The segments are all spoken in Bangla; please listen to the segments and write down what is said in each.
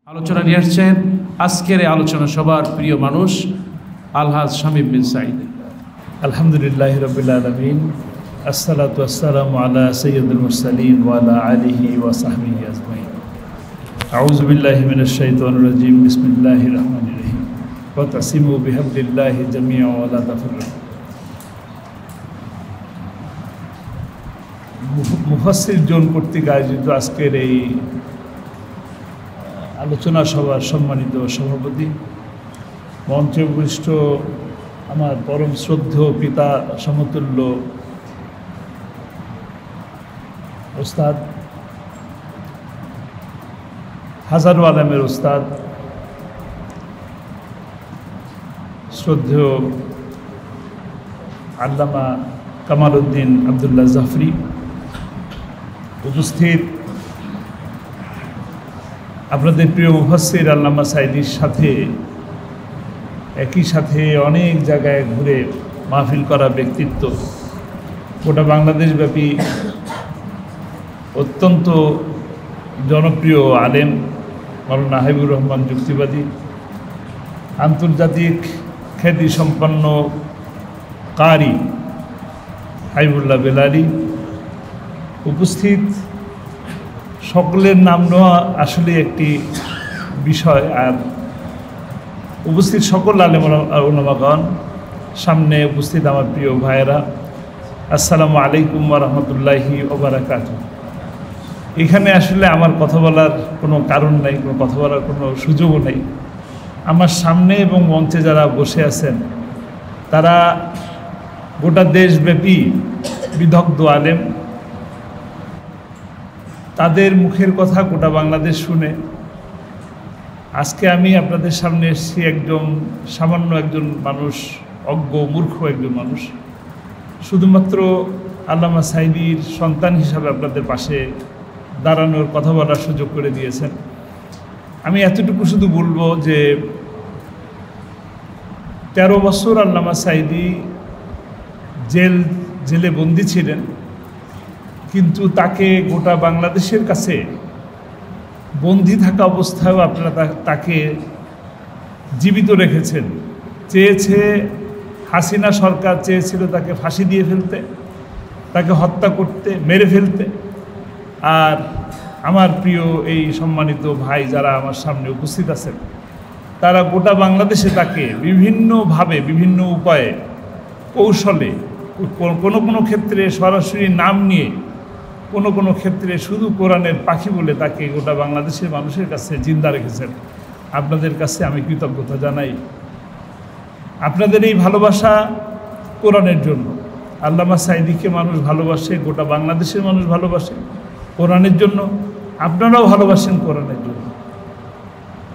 আলোচনা নিয়ে আসছেন আজকের এই আলোচনা সবার প্রিয় মানুষ আলহাজ শামীম বিন সাঈদ। আলহামদুলিল্লাহি রাব্বিল আলামিন, আসসালাতু ওয়াসসালামু আলা সাইয়্যিদিল মুরসালিন ওয়া আলা আলিহি ওয়া সাহবিহি আজমাইন। আউযু বিল্লাহি মিনাশ শাইতানির রাজীম, বিসমিল্লাহির রহমানির রহিম। ওয়া তাসিমু বিহাবলিল্লাহি জামিআ ওয়া লা তাফাররাকু। মুফাসসির জন কর্তৃক আয়োজিত আজকের এই আলোচনা সভার সম্মানিত সভাপতি, মঞ্চে উপবিষ্ট আমার পরম শ্রদ্ধেয় পিতা সমতুল্য ওস্তাদ, হাজারো আলমের ওস্তাদ, শ্রদ্ধেয় আল্লামা কামাল উদ্দিন আবদুল্লাহ জাফরি, উপস্থিত আপনাদের প্রিয় মুফাসসির আল্লামা সাঈদীর সাথে একই সাথে অনেক জায়গায় ঘুরে মাহফিল করা ব্যক্তিত্ব, গোটা বাংলাদেশব্যাপী অত্যন্ত জনপ্রিয় আলেম মাওলানা হাবিবুর রহমান যুক্তিবাদী, আন্তর্জাতিক খ্যাতিসম্পন্ন কারি হাবিবুল্লাহ বেলালি, উপস্থিত সকলের নাম নেওয়া আসলে একটি বিষয়। আর উপস্থিত সকল আলেম ওলামাগণ, সামনে উপস্থিত আমার প্রিয় ভাইয়েরা, আসসালামু আলাইকুম ওয়া রাহমাতুল্লাহি ওয়া বারাকাতুহু। এখানে আসলে আমার কথা বলার কোনো কারণ নাই, কোনো কথা বলার কোনো সুযোগও নেই। আমার সামনে এবং মঞ্চে যারা বসে আছেন তারা গোটা দেশব্যাপী বিদগ্ধ আলেম, তাদের মুখের কথা গোটা বাংলাদেশ শুনে আজকে আমি আপনাদের সামনে এসেছি সামান্য একজন মানুষ, অজ্ঞ মূর্খ একজন মানুষ, শুধুমাত্র আল্লামা সাঈদীর সন্তান হিসাবে আপনাদের পাশে দাঁড়ানোর কথা বলার সুযোগ করে দিয়েছেন। আমি এতটুকু শুধু বলবো যে 13 বছর আল্লামা সাঈদী জেলে বন্দী ছিলেন, কিন্তু তাকে গোটা বাংলাদেশের কাছে বন্দী থাকা অবস্থায়ও আপনারা তাকে জীবিত রেখেছেন। হাসিনা সরকার চেয়েছিল তাকে ফাঁসি দিয়ে ফেলতে, তাকে হত্যা করতে, মেরে ফেলতে। আর আমার প্রিয় এই সম্মানিত ভাই যারা আমার সামনে উপস্থিত আছেন, তারা গোটা বাংলাদেশে তাকে বিভিন্নভাবে বিভিন্ন উপায়ে কৌশলে, কোনো ক্ষেত্রে সরাসরি নাম নিয়ে, কোনো ক্ষেত্রে শুধু কোরআনের পাখি বলে তাকে গোটা বাংলাদেশের মানুষের কাছে জিন্দা রেখেছেন। আপনাদের কাছে আমি কৃতজ্ঞতা জানাই। আপনাদের এই ভালোবাসা কোরআনের জন্য। আল্লামা সাঈদীকে মানুষ ভালোবাসে, গোটা বাংলাদেশের মানুষ ভালোবাসে কোরআনের জন্য। আপনারাও ভালোবাসেন কোরআনের জন্য।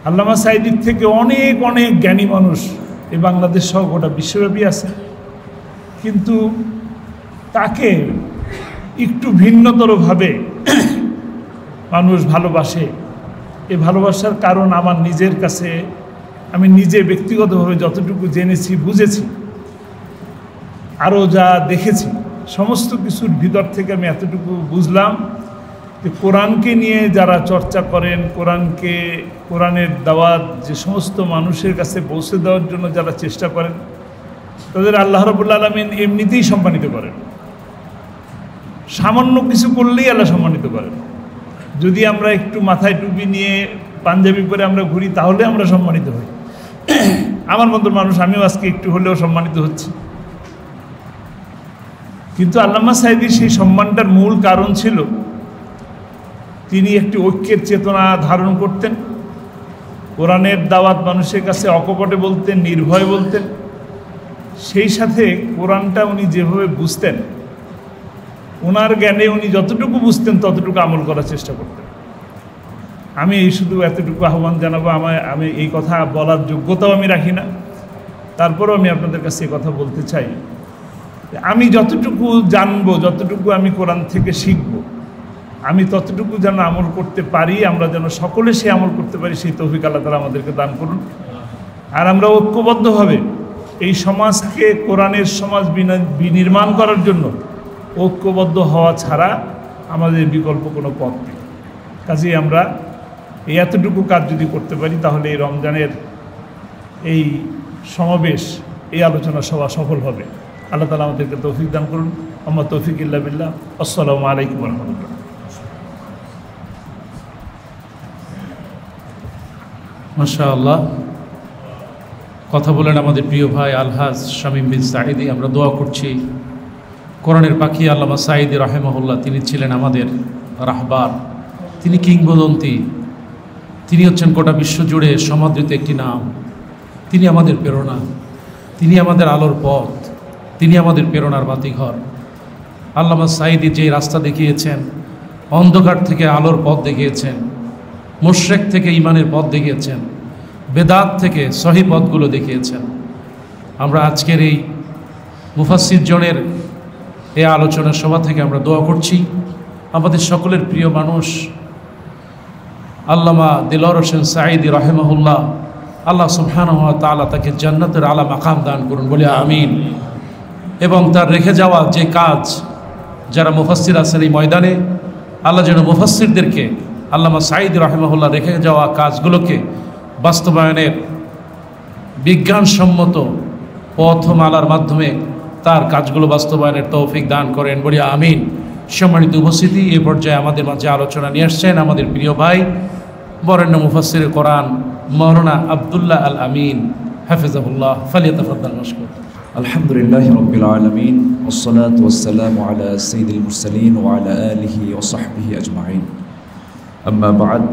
আল্লামা সাঈদীর থেকে অনেক অনেক জ্ঞানী মানুষ এই বাংলাদেশ সহ গোটা বিশ্বব্যাপী আছে, কিন্তু তাকে একটু ভিন্নতরভাবে মানুষ ভালোবাসে। এই ভালোবাসার কারণ আমার নিজের কাছে, আমি নিজে ব্যক্তিগতভাবে যতটুকু জেনেছি, বুঝেছি, আরও যা দেখেছি, সমস্ত কিছুর ভিতর থেকে আমি এতটুকু বুঝলাম যে কোরআনকে নিয়ে যারা চর্চা করেন, কোরআনের দাওয়াত যে সমস্ত মানুষের কাছে পৌঁছে দেওয়ার জন্য যারা চেষ্টা করেন, তাদের আল্লাহ রাব্বুল আলামিন এমনিতেই সম্মানিত করেন। সামান্য কিছু করলেই আল্লাহ সম্মানিত করেন। যদি আমরা একটু মাথায় টুপি নিয়ে পাঞ্জাবি পরে আমরা ঘুরি, তাহলে আমরা সম্মানিত হই। আমার মতো মানুষ, আমিও আজকে একটু হলেও সম্মানিত হচ্ছি। কিন্তু আল্লামা সাঈদীর সেই সম্মানটার মূল কারণ ছিল তিনি একটি ঐক্যের চেতনা ধারণ করতেন, কোরআনের দাওয়াত মানুষের কাছে অকপটে বলতেন, নির্ভয় বলতেন। সেই সাথে কোরআনটা উনি যেভাবে বুঝতেন, ওনার জ্ঞানে উনি যতটুকু বুঝতেন ততটুকু আমল করার চেষ্টা করতেন। আমি শুধু এতটুকু আহ্বান জানাবো, আমি এই কথা বলার যোগ্যতাও আমি রাখি না, তারপরেও আমি আপনাদের কাছে এই কথা বলতে চাই। আমি যতটুকু জানবো, যতটুকু আমি কোরআন থেকে শিখব, আমি ততটুকু যেন আমল করতে পারি, আমরা যেন সকলে সে আমল করতে পারি, সেই তৌফিক আল্লাহ তাআলা আমাদেরকে দান করুন। আর আমরা ঐক্যবদ্ধভাবে এই সমাজকে কোরআনের সমাজ বিনির্মাণ করার জন্য ঐক্যবদ্ধ হওয়া ছাড়া আমাদের বিকল্প কোনো পথ নেই। কাজেই আমরা এই এতটুকু কাজ যদি করতে পারি তাহলে এই রমজানের এই সমাবেশ, এই আলোচনা সভা সফল হবে। আল্লাহ তাআলা আমাদেরকে তৌফিক দান করুন। আম্মা তৌফিক ইল্লা বিল্লাহ। আসসালামু আলাইকুম ওয়া রাহমাতুল্লাহ। মাশাআল্লাহ, কথা বলেন আমাদের প্রিয় ভাই আলহাজ শামীম বিন সাঈদী। আমরা দোয়া করছি কোরআনের পাখি আল্লামা সাঈদী রাহেমাহুল্লাহ, তিনি ছিলেন আমাদের রাহবার, তিনি কিংবদন্তি, তিনি হচ্ছেন গোটা বিশ্ব জুড়ে সমাদৃত একটি নাম। তিনি আমাদের প্রেরণা, তিনি আমাদের আলোর পথ, তিনি আমাদের প্রেরণার বাতিঘর। আল্লামা সাঈদী যে রাস্তা দেখিয়েছেন, অন্ধকার থেকে আলোর পথ দেখিয়েছেন, মুশরিক থেকে ঈমানের পথ দেখিয়েছেন, বেদাত থেকে সহি পথগুলো দেখিয়েছেন। আমরা আজকের এই মুফাসসির জনের এই আলোচনা সভা থেকে আমরা দোয়া করছি আমাদের সকলের প্রিয় মানুষ আল্লামা দিলওয়ার হোসেন সাঈদী রাহিমাহুল্লাহ, আল্লাহ সুবহানাহু ওয়া তাআলা তাকে জান্নাতের আলা মাকাম দান করুন বলে আমিন। এবং তার রেখে যাওয়া যে কাজ, যারা মুফাসসির আছেন এই ময়দানে, আল্লাহ যেন মুফাসসিরদেরকে আল্লামা সাঈদী রাহিমাহুল্লাহ রেখে যাওয়া কাজগুলোকে বাস্তবায়নের বিজ্ঞানসম্মত পথমালার মাধ্যমে তার কাজগুলো বাস্তবায়নের তৌফিক দান করেন বলি আমিন। সম্মানিত উপস্থিতি, এই পর্যায়ে আমাদের মাঝে আলোচনা নিয়ে আসছেন আমাদের প্রিয় ভাই বরেণ্য মুফাসসির কোরআন মাওলানা আব্দুল্লাহ আল আমিন হাফিজাহুল্লাহ। ফালিয়াতাফাদ্দাল মাশকুর। আলহামদুলিল্লাহি রাব্বিল আলামিন ওয়াসসালাতু ওয়াসসালামু আলা সাইয়্যিদিল মুরসালিন ওয়া আলা আলিহি ওয়া সাহবিহি আজমাইন। আম্মা বা'দ,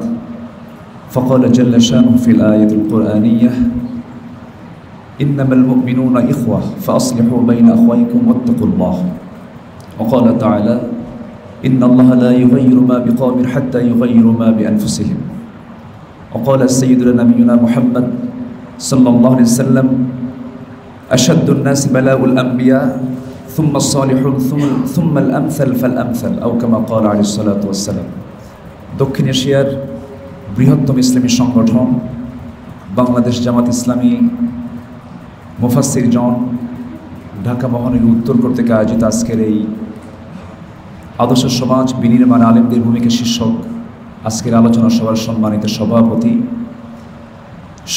فقال جل شانه في الآية القرآنية إنما المؤمنون إخوة فأصلحوا بين أخويكم واتقوا الله. وقال تعالى إن الله لا يغير ما بقوم حتى يغيروا ما بأنفسهم. وقال سيدنا نبينا محمد صلى الله عليه وسلم أشد الناس بلاء الأنبياء ثم الصالحون ثم الأمثل فالأمثل أو كما قال عليه الصلاة والسلام. দক্ষিণ এশিয়ার বৃহত্তম ইসলামী সংগঠন বাংলাদেশ জামাত ইসলামী মুফাসসির জন ঢাকা মহানগরী উত্তর কর্তৃক আয়োজিত আজকের এই আদর্শ সমাজ বিনির্মাণ আলেমদের ভূমিকা শীর্ষক আজকের আলোচনা সভার সম্মানিত সভাপতি,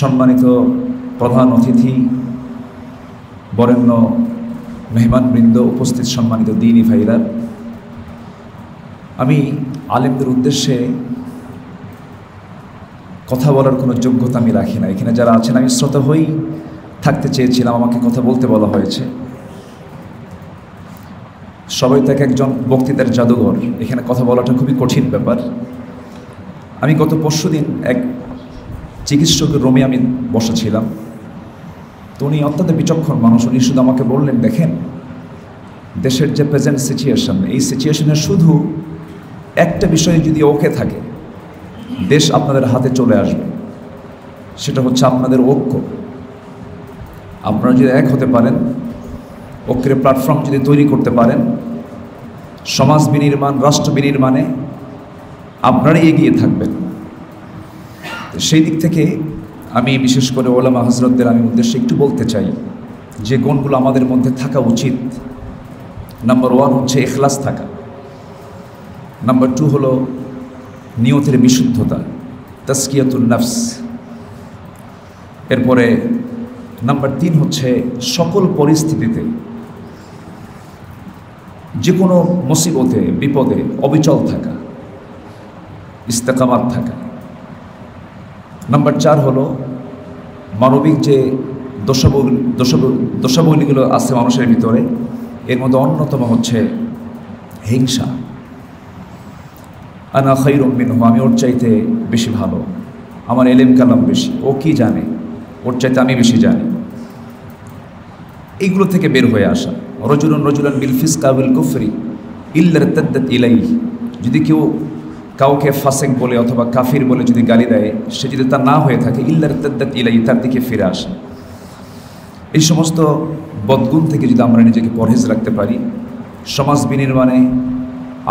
সম্মানিত প্রধান অতিথি, বরেণ্য মেহমানবৃন্দ, উপস্থিত সম্মানিত দ্বীনী ভাইরা, আমি আলেমদের উদ্দেশ্যে কথা বলার কোনো যোগ্যতা আমি রাখি না। এখানে যারা আছেন, আমি শ্রোতা হই থাকতে চেয়েছিলাম, আমাকে কথা বলতে বলা হয়েছে। সবাই তো একজন বক্তৃতার জাদুঘর, এখানে কথা বলাটা খুবই কঠিন ব্যাপার। আমি গত পরশুদিন এক চিকিৎসকের রুমে আমি বসেছিলাম, তো উনি অত্যন্ত বিচক্ষণ মানুষ। উনি শুধু আমাকে বললেন, দেখেন দেশের যে প্রেজেন্ট সিচুয়েশন, এই সিচুয়েশনে শুধু একটা বিষয় যদি ওকে থাকে, দেশ আপনাদের হাতে চলে আসবে। সেটা হচ্ছে আপনাদের ঐক্য। আপনারা যদি এক হতে পারেন, ঐক্যের প্ল্যাটফর্ম যদি তৈরি করতে পারেন, সমাজ বিনির্মাণ, রাষ্ট্র বিনির্মাণে আপনারাই এগিয়ে থাকবেন। সেই দিক থেকে আমি বিশেষ করে ওলামা হজরতদের আমি উদ্দেশ্যে একটু বলতে চাই যে গুণগুলো আমাদের মধ্যে থাকা উচিত। নাম্বার 1 হচ্ছে ইখলাস থাকা। নাম্বার 2 হলো নিয়তের বিশুদ্ধতা, তাসকিয়াতুন নফস। এরপরে নাম্বার 3 হচ্ছে সকল পরিস্থিতিতে, যে কোনো মুসিবতে বিপদে অবিচল থাকা, ইস্তেকামাত থাকা। নাম্বার 4 হলো মানবিক যে দোষাবলীগুলো আছে মানুষের ভিতরে, এর মধ্যে অন্যতম হচ্ছে হিংসা। আনা খায়রুম মিনহু, আমি ওর চাইতে বেশি ভালো, আমার এলেম কালাম বেশি, ও কি জানে, ওর চাইতে আমি বেশি জানি। এইগুলো থেকে বের হয়ে আসা। রজুলুন বিল ফিসকা বিল কুফরি ইল্লা ইরতাদ্দাত ইলাইহি, যদি কেউ কাউকে ফাসেক বলে অথবা কাফির বলে যদি গালি দেয়, সে যদি তা না হয়ে থাকে, ইল্লা ইরতাদ্দাত ইলাইহি, তার দিকে ফিরে আসে। এই সমস্ত বদগুণ থেকে যদি আমরা নিজেকে পরহেজ রাখতে পারি, সমাজ বিনির্মাণে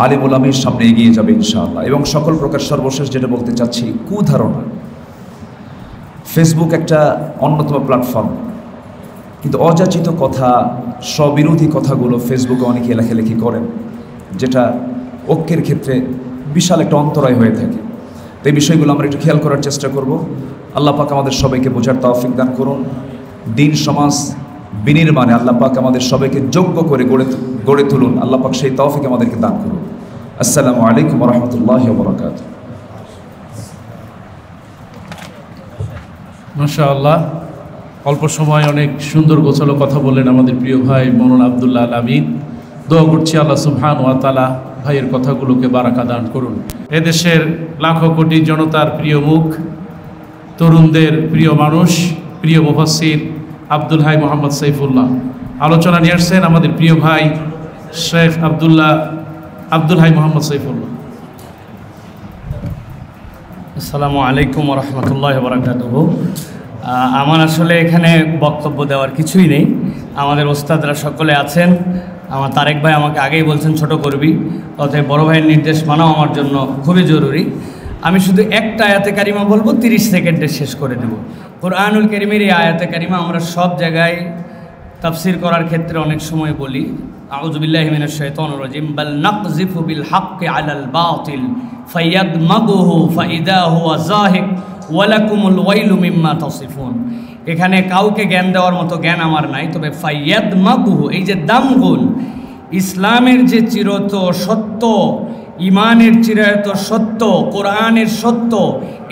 আলেম ওলামার সামনে এগিয়ে যাবে ইনশাআল্লাহ। এবং সকল প্রকার সর্বশেষ যেটা বলতে চাচ্ছি, কুধারণা। ফেসবুক একটা অন্যতম প্ল্যাটফর্ম, কিন্তু অযাচিত কথা, স্ববিরোধী কথাগুলো ফেসবুকে অনেকে লেখালেখি করেন, যেটা ঐক্যের ক্ষেত্রে বিশাল একটা অন্তরায় হয়ে থাকে। তো এই বিষয়গুলো আমরা একটু খেয়াল করার চেষ্টা করব। আল্লাহ পাক আমাদের সবাইকে বোঝার তৌফিক দান করুন। দিন সমাজ বিনির্মাণে আল্লাহ পাক আমাদের সবাইকে যোগ্য করে গড়ে তুলুন। আল্লাহ পাক সেই তৌফিক আমাদেরকে দান করুন। আসসালামু আলাইকুম ওয়া রাহমাতুল্লাহি ওয়া বারাকাতুহু। মাশাআল্লাহ, অল্প সময় অনেক সুন্দর গোছালো কথা বললেন আমাদের প্রিয় ভাই মৌলানা আব্দুল্লাহ আল আমিন। দোয়া করছি আল্লাহ সুবহানাহু ওয়া তাআলা ভাইয়ের কথাগুলোকে বারাকা দান করুন। এদেশের লাখো কোটি জনতার প্রিয় মুখ, তরুণদের প্রিয় মানুষ, প্রিয় মুফাসসির আব্দুল হাই মোহাম্মদ সাইফুল্লাহ আলোচনা নিয়ে আসছেন আমাদের প্রিয় ভাই শেখ আব্দুল হাই মোহাম্মদ সাইফুল্লাহ। আসসালামু আলাইকুম ওয়া রাহমাতুল্লাহি ওয়া বারাকাতুহু। আমার আসলে এখানে বক্তব্য দেওয়ার কিছুই নেই। আমাদের ওস্তাদরা সকলে আছেন। আমার তারেক ভাই আমাকে আগেই বলছেন ছোট করবি, অতএব বড় ভাইয়ের নির্দেশ মানাও আমার জন্য খুবই জরুরি। আমি শুধু একটা আয়াতে কারিমা বলবো, 30 সেকেন্ডে শেষ করে দেব। কোরআনুল কারীমের এই আয়াতে কারিমা আমরা সব জায়গায় তাফসীর করার ক্ষেত্রে অনেক সময় বলি, আউযু বিল্লাহি মিনাশ শাইতানির রাজিম, বাল নাকযিফু বিল হাক্কি আলাল বাতিল ফায়াদমাগুহু ফাইদা হুয়া যাহিক ওয়া লাকুমুল ওয়াইলু মিম্মা তাসিফুন। এখানে কাউকে জ্ঞান দেওয়ার মতো জ্ঞান আমার নাই, তবে ফায়াদমাগুহু, এই যে দামগুন, ইসলামের যে চিরত সত্য, ইমানের চিরায়ত সত্য, কোরআনের সত্য,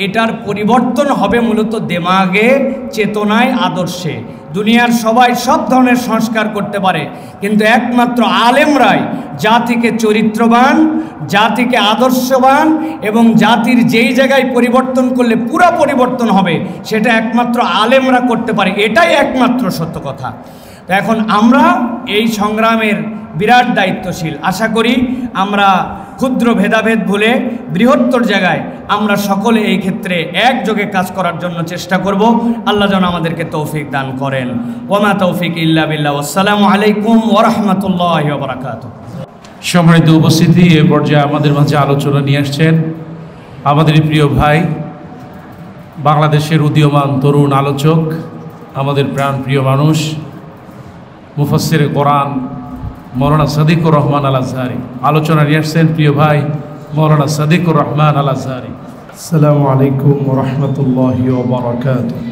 এটার পরিবর্তন হবে মূলত দেমাগে, চেতনায়, আদর্শে। দুনিয়ার সবাই সব ধরনের সংস্কার করতে পারে, কিন্তু একমাত্র আলেমরাই জাতিকে চরিত্রবান, জাতিকে আদর্শবান এবং জাতির যেই জায়গায় পরিবর্তন করলে পুরা পরিবর্তন হবে সেটা একমাত্র আলেমরা করতে পারে। এটাই একমাত্র সত্য কথা। তো এখন আমরা এই সংগ্রামের বিরাট দায়িত্বশীল। আশা করি আমরা ক্ষুদ্র ভেদাভেদ ভুলে বৃহত্তর জায়গায় আমরা সকলে এই ক্ষেত্রে একযোগে কাজ করার জন্য চেষ্টা করব। আল্লাহ যেন আমাদেরকে তৌফিক দান করেন। ওয়ামা তৌফিক ইল্লা বিল্লাহ। আসসালামু আলাইকুম ওয়া রাহমাতুল্লাহি ওয়া বারাকাতুহু। সম্মানিত উপস্থিতি, এ পর্যায়ে আমাদের মাঝে আলোচনা নিয়ে আসছেন আমাদের প্রিয় ভাই, বাংলাদেশের উদীয়মান তরুণ আলোচক, আমাদের প্রাণ প্রিয় মানুষ, মুফাসসিরে কোরআন মৌলানা সাদিকুর রহমান আল আজহারি। আলোচনা নিয়ে আসছেন প্রিয় ভাই মৌলানা সাদিকুর রহমান আল আজহারি। আসসালামু আলাইকুম ওয়া রাহমাতুল্লাহি ওয়া বারাকাতুহু।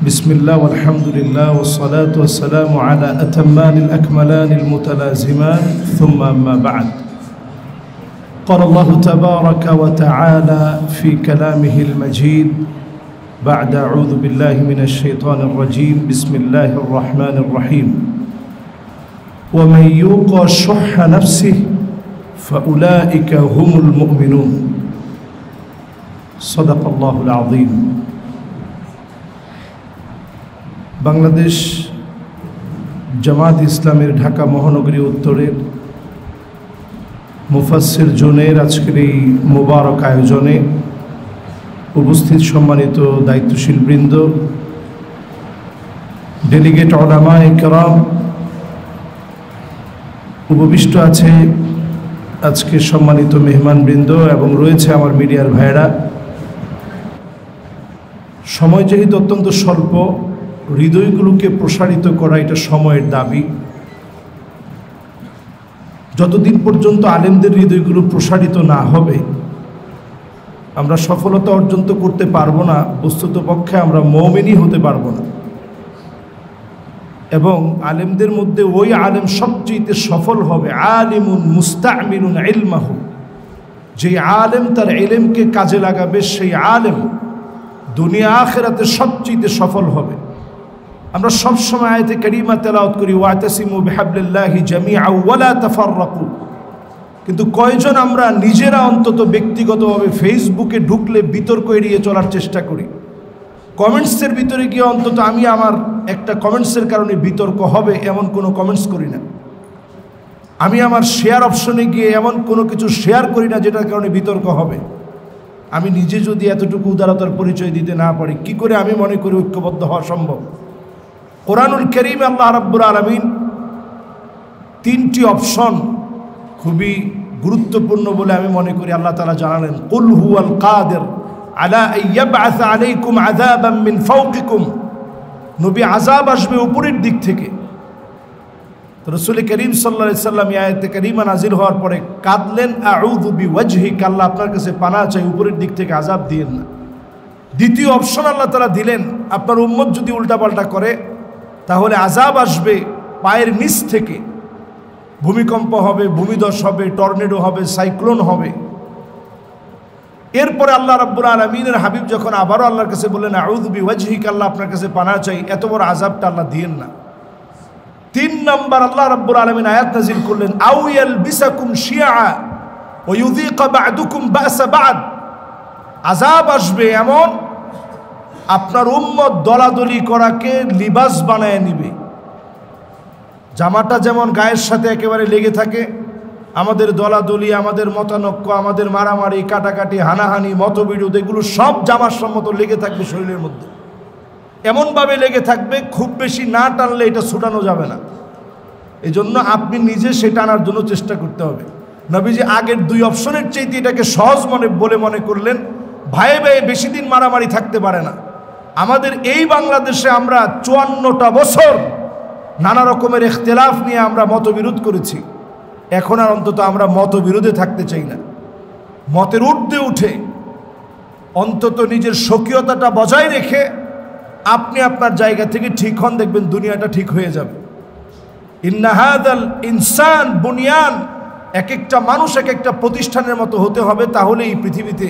বিসমিল্লাহ ওয়ালহামদুলিল্লাহ ওয়াসসালাতু ওয়াসসালামু আলা আতাম্মানিল আকমালানিল মুতালাজিমান থুম্মা আম্মা বা'দ। قال الله تبارك وتعالى في كلامه المجيد بعد أعوذ بالله من الشيطان الرجيم بسم الله الرحمن الرحيم ومن يوق شح نفسه فأولئك هم المؤمنون صدق الله العظيم। বাংলাদেশ জামাত ইসলামের ঢাকা মহানগরী উত্তরের মুফাসসির জোনের আজকের এই মোবারক আয়োজনে উপস্থিত সম্মানিত দায়িত্বশীল বৃন্দ, ডেলিগেট উলামায়ে কেরাম, উপবিষ্ট আছে আজকে সম্মানিত মেহমানবৃন্দ এবং রয়েছে আমার মিডিয়ার ভাইয়েরা। সময় যেহেতু অত্যন্ত স্বল্প, হৃদয়গুলোকে প্রসারিত করা এটা সময়ের দাবি। যতদিন পর্যন্ত আলেমদের হৃদয়গুলো প্রসারিত না হবে আমরা সফলতা অর্জন তো করতে পারবো না, বস্তুতপক্ষে আমরা মুমিনই হতে পারবো না। এবং আলেমদের মধ্যে ওই আলেম সবচেয়ে সফল হবে আলিমুন মুস্তামিলুন ইলমাহু, যে আলেম তার ইলমকে কাজে লাগাবে সেই আলেম দুনিয়া আখিরাতে সবচেয়ে সফল হবে। আমরা সবসময় আয়াতে কারিমা তেলাওয়াত করি ওয়াতাসিমু বিহাবলিল্লাহি জামিআ ওয়া লা তাফাররাকু, কিন্তু কয়জন আমরা নিজেরা অন্তত ব্যক্তিগতভাবে ফেসবুকে ঢুকলে বিতর্ক এড়িয়ে চলার চেষ্টা করি? কমেন্টসের ভিতরে গিয়ে অন্তত আমি আমার একটা কমেন্টসের কারণে বিতর্ক হবে এমন কোনো কমেন্টস করি না। আমি আমার শেয়ার অপশনে গিয়ে এমন কোনো কিছু শেয়ার করি না যেটার কারণে বিতর্ক হবে। আমি নিজে যদি এতটুকু উদারতার পরিচয় দিতে না পারি, কি করে আমি মনে করি ঐক্যবদ্ধ হওয়া সম্ভব? কোরআনুল কারীমে আল্লাহ রাব্বুল আলামিন 3টি অপশন খুবই গুরুত্বপূর্ণ বলে আমি মনে করি আল্লাহ তাআলা জানালেন, কুল হুয়াল কাদির আলা আইয়াবআস আলাইকুম আযাবাম মিন ফাওকিকুম। নবী, আযাব আসবে উপরের দিক থেকে। তো রাসূল করিম সাল্লাল্লাহু আলাইহি সাল্লাম এই আয়াতে কারিমা নাজিল হওয়ার পরে কাঁদলেন, আউযু বিওয়াজহিকা, আল্লাহ আপনার কাছে পানাহ চাই, উপরের দিক থেকে আযাব দিয়েন না। দ্বিতীয় অপশন আল্লাহ তাআলা দিলেন, আপনার উম্মত যদি উল্টাপাল্টা করে তাহলে আযাব আসবে পায়ের নিচ থেকে, ভূমিকম্প হবে, ভূমিধস হবে, টর্নেডো হবে, সাইক্লোন হবে। এরপরে আল্লাহ রাব্বুল আলামিনের হাবিব যখন আবারও আল্লাহর কাছে বললেন, আউযু বিওয়াজহিকা, আল্লাহ আপনার কাছে পানাহ চাই, এত বড় আযাবটা আল্লাহ দিয়েন না। 3 নম্বর আল্লাহ রাব্বুল আলামিন আয়াত নাযিল করলেন, আও ইয়ালবিসাকুম শিয়া ওয়া ইউযীকা বা'দুকুম বা'সা বা'দ, আযাব আসবে এমন আপনার উম্মত দলাদলি করাকে লিবাস বানায় নিবে। জামাটা যেমন গায়ের সাথে একেবারে লেগে থাকে, আমাদের দলাদলি, আমাদের মতানক্য, আমাদের মারামারি, কাটাকাটি, হানাহানি, মতবিরোধ, এগুলো সব জামার সম্মত লেগে থাকবে শরীরের মধ্যে, এমনভাবে লেগে থাকবে খুব বেশি না টানলে এটা ছুটানো যাবে না। এই জন্য আপনি নিজে সেটা আনার জন্য চেষ্টা করতে হবে। নবীজি আগের 2 অপশনের চাইতে এটাকে সহজ মনে করলেন। ভাইয়ে ভাইয়ে বেশি দিন মারামারি থাকতে পারে না। আমাদের এই বাংলাদেশে আমরা 54টা বছর নানা রকমের ইখতিলাফ নিয়ে আমরা মতবিরোধ করেছি। এখন আর অন্তত আমরা মতবিরোধে থাকতে চাই না। মতের ঊর্ধ্বে উঠে অন্তত নিজের স্বকীয়তাটা বজায় রেখে আপনি আপনার জায়গা থেকে ঠিক হন, দেখবেন দুনিয়াটা ঠিক হয়ে যাবে। ইন্না হাযাল ইনসান বুনিয়ান, এক একটা মানুষ এক একটা প্রতিষ্ঠানের মতো হতে হবে, তাহলে এই পৃথিবীতে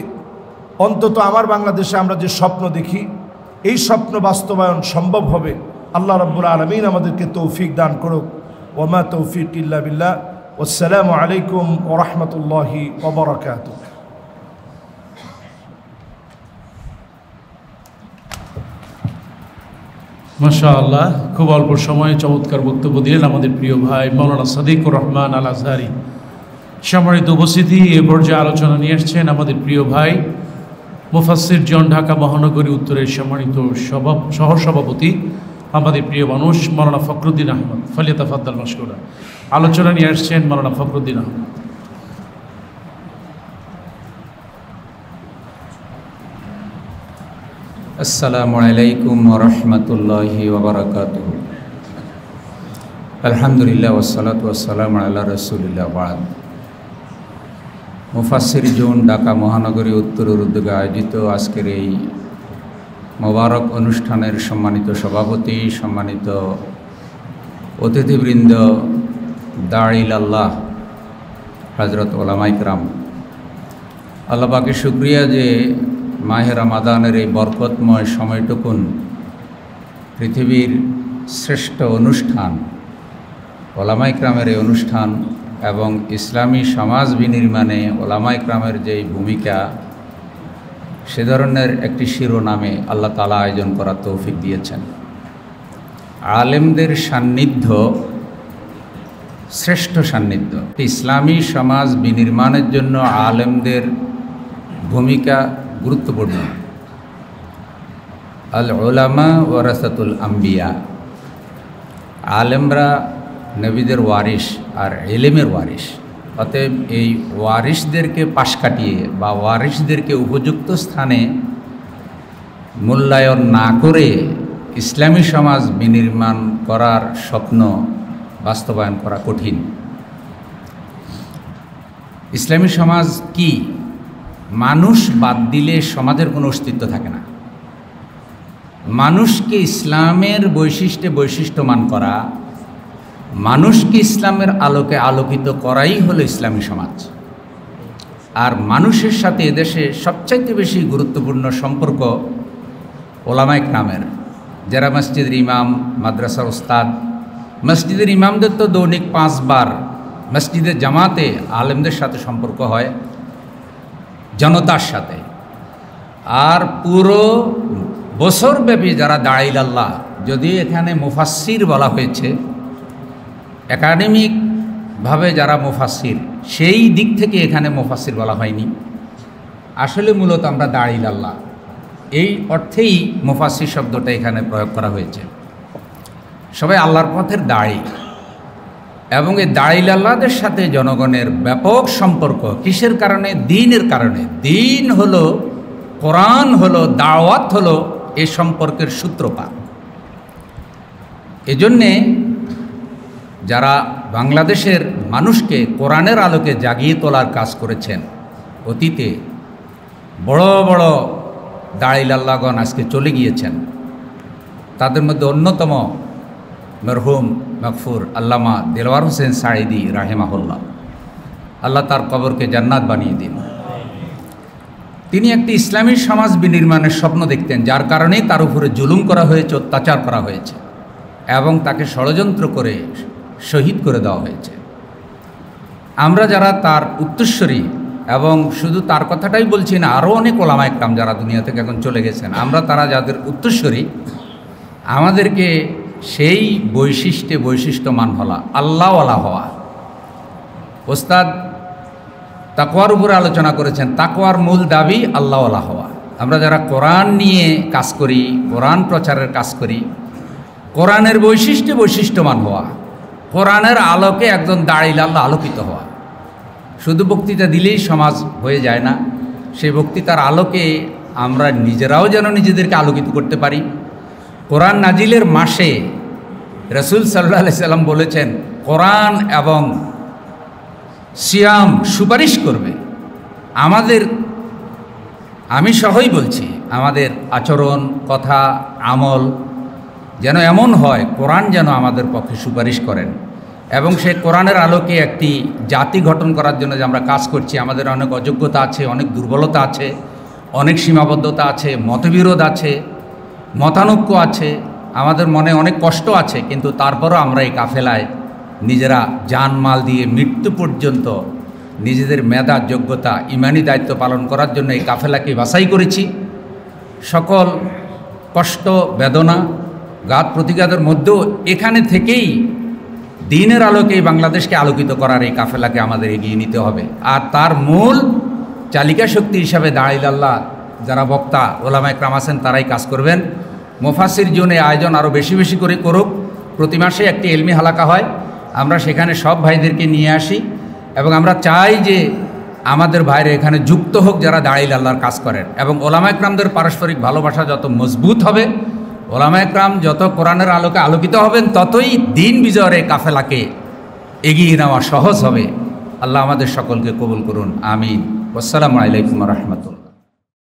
অন্তত আমার বাংলাদেশে আমরা যে স্বপ্ন দেখি এই স্বপ্ন বাস্তবায়ন সম্ভব হবে। আল্লাহ রাব্বুল আলামিন আমাদেরকে তৌফিক দান করুক। ওয়া মা তৌফিক ইল্লা বিল্লাহ। আসসালামু আলাইকুম ওয়া রাহমাতুল্লাহি ওয়া বারাকাতুহু। মাশাআল্লাহ, খুব অল্প সময়ে চমৎকার বক্তব্য দিলেন আমাদের প্রিয় ভাই মাওলানা সাদিকুর রহমান আল আজহারি। সম্মানিত উপস্থিতি, এ পর্যায়ে আলোচনা নিয়ে আসছেন আমাদের প্রিয় ভাই মুফাসসির জন, ঢাকা মহানগরী উত্তরের সম্মানিত সহসভাপতি, আমাদের প্রিয় মানুষ মাওলানা ফখরুদ্দিন আহমদ। ফালিয়াতাফাদ্দাল মাশকুরা। আলোচনা নিয়ে আসছেন মাওলানা ফখরুদ্দিন আহমদ। আসসালামু আলাইকুম ওয়া রাহমাতুল্লাহি ওয়া বারাকাতুহু। আলহামদুলিল্লাহ ওয়াসসালাতু ওয়াসসালামু আলা রাসূলিল্লাহ বাদ। মুফাসসির জোন ঢাকা মহানগরী উত্তরের উদ্যোগে আয়োজিত আজকের এই মোবারক অনুষ্ঠানের সম্মানিত সভাপতি, সম্মানিত অতিথিবৃন্দ, দাঈল আল্লাহ হযরত উলামায়ে কেরাম, আল্লাহ পাকের শুকরিয়া যে মাহে রমাদানের এই বরকতময় সময়টুকুন পৃথিবীর শ্রেষ্ঠ অনুষ্ঠান উলামায়ে কেরামের এই অনুষ্ঠান এবং ইসলামী সমাজ বিনির্মাণে উলামায়ে কেরামের যেই ভূমিকা, সে ধরনের একটি শিরোনামে আল্লাহ তাআলা আয়োজন করার তৌফিক দিয়েছেন। আলেমদের সান্নিধ্য শ্রেষ্ঠ সান্নিধ্য। ইসলামী সমাজ বিনির্মাণের জন্য আলেমদের ভূমিকা গুরুত্বপূর্ণ। আল উলামা ওয়ারাসাতুল আম্বিয়া, আলেমরা নবীদের ওয়ারিস আর ইলমের ওয়ারিস। অতএব এই ওয়ারিসদেরকে পাশ কাটিয়ে বা ওয়ারিসদেরকে উপযুক্ত স্থানে মূল্যায়ন না করে ইসলামী সমাজ বিনির্মাণ করার স্বপ্ন বাস্তবায়ন করা কঠিন। ইসলামী সমাজ কি? মানুষ বাদ দিলে সমাজের কোনো অস্তিত্ব থাকে না। মানুষকে ইসলামের বৈশিষ্ট্যমান করা, মানুষকে ইসলামের আলোকে আলোকিত করাই হলো ইসলামী সমাজ। আর মানুষের সাথে এদেশে সবচাইতে বেশি গুরুত্বপূর্ণ সম্পর্ক উলামায়ে কেরামের, যারা মসজিদের ইমাম, মাদ্রাসার উস্তাদ। মসজিদের ইমামদের তো দৈনিক 5 বার মসজিদের জামাতে আলেমদের সাথে সম্পর্ক হয়, জনতার সাথে। আর পুরো বছরব্যাপী যারা দাঈল আল্লাহ, যদি এখানে মুফাসসির বলা হয়েছে, একাডেমিকভাবে যারা মুফাসসির, সেই দিক থেকে এখানে মুফাসসির বলা হয়নি। আসলে মূলত আমরা দাঈল আল্লাহ, এই অর্থেই মুফাসসির শব্দটা এখানে প্রয়োগ করা হয়েছে। সবাই আল্লাহর পথের দায়ী, এবং এই দাঈল আল্লাহদের সাথে জনগণের ব্যাপক সম্পর্ক। কিসের কারণে? দ্বীনের কারণে। দ্বীন হলো, কোরআন হলো, দাওয়াত হলো এই সম্পর্কের সূত্রপাত। এজন্যে যারা বাংলাদেশের মানুষকে কোরআনের আলোকে জাগিয়ে তোলার কাজ করেছেন। অতীতে বড় বড় দাঁড়িলাল্লাগণ আজকে চলে গিয়েছেন। তাদের মধ্যে অন্যতম মরহুম মগফুর আল্লামা দেলওয়ার হোসেন সাঈদী রাহিমাহুল্লাহ, আল্লাহ তার কবরকে জান্নাত বানিয়ে দিন। তিনি একটি ইসলামী সমাজ বিনির্মাণের স্বপ্ন দেখতেন, যার কারণেই তার উপরে জুলুম করা হয়েছে, অত্যাচার করা হয়েছে এবং তাকে ষড়যন্ত্র করে শহীদ করে দেওয়া হয়েছে। আমরা যারা তার উত্তরসূরি, এবং শুধু তার কথাটাই বলছি না, আরও অনেক ওলামা একরাম যারা দুনিয়া থেকে এখন চলে গেছেন, আমরা তারা যাদের উত্তরসূরি, আমাদেরকে সেই বৈশিষ্ট্যমান হওয়া, আল্লাহওয়ালা হওয়া। ওস্তাদ তাকওয়ার উপরে আলোচনা করেছেন, তাকওয়ার মূল দাবি আল্লাহওয়ালা হওয়া। আমরা যারা কোরআন নিয়ে কাজ করি, কোরআন প্রচারের কাজ করি, কোরআনের বৈশিষ্ট্যমান হওয়া, কোরআনের আলোকে একজন দাঁড়িলাল্লাহ আলোকিত হওয়া। শুধু বক্তৃতা দিলেই সমাজ হয়ে যায় না, সেই বক্তৃতার আলোকে আমরা নিজেরাও যেন নিজেদেরকে আলোকিত করতে পারি। কোরআন নাজিলের মাসে রাসূল সাল্লাল্লাহু আলাইহি সাল্লাম বলেছেন, কোরআন এবং সিয়াম সুপারিশ করবে। আমি সহই বলছি, আমাদের আচরণ, কথা, আমল যেন এমন হয়, কোরআন যেন আমাদের পক্ষে সুপারিশ করেন। এবং সেই কোরআনের আলোকে একটি জাতি গঠন করার জন্য যে আমরা কাজ করছি, আমাদের অনেক অযোগ্যতা আছে, অনেক দুর্বলতা আছে, অনেক সীমাবদ্ধতা আছে, মতবিরোধ আছে, মতানৈক্য আছে, আমাদের মনে অনেক কষ্ট আছে, কিন্তু তারপরও আমরা এই কাফেলায় নিজেরা জানমাল দিয়ে মৃত্যু পর্যন্ত নিজেদের মেধা, যোগ্যতা, ইমানি দায়িত্ব পালন করার জন্য এই কাফেলাকে বাছাই করেছি। সকল কষ্ট, বেদনা, ঘাত প্রতিঘাতের মধ্যেও এখানে থেকেই দিনের আলোকে বাংলাদেশকে আলোকিত করার এই কাফেলাকে আমাদের এগিয়ে নিতে হবে। আর তার মূল চালিকা শক্তি হিসাবে দাঁড়িলাল্লাহ যারা বক্তা ওলামা একরাম আছেন, তারাই কাজ করবেন। মুফাসসির জোনে আয়োজন আরও বেশি বেশি করে করুক। প্রতি মাসে একটি ইলমি হালাকা হয়, আমরা সেখানে সব ভাইদেরকে নিয়ে আসি এবং আমরা চাই যে আমাদের ভাইরা এখানে যুক্ত হোক যারা দাঁড়িলাল্লাহর কাজ করেন। এবং ওলামা একরামদের পারস্পরিক ভালোবাসা যত মজবুত হবে, ওলামা একরাম যত কোরআনের আলোকে আলোকিত হবেন, ততই দিন বিজয়ের এই কাফেলাকে এগিয়ে নেওয়া সহজ হবে। আল্লাহ আমাদের সকলকে কবুল করুন, আমিন। আসসালামু আলাইকুম ওয়া রাহমাতুল্লাহ।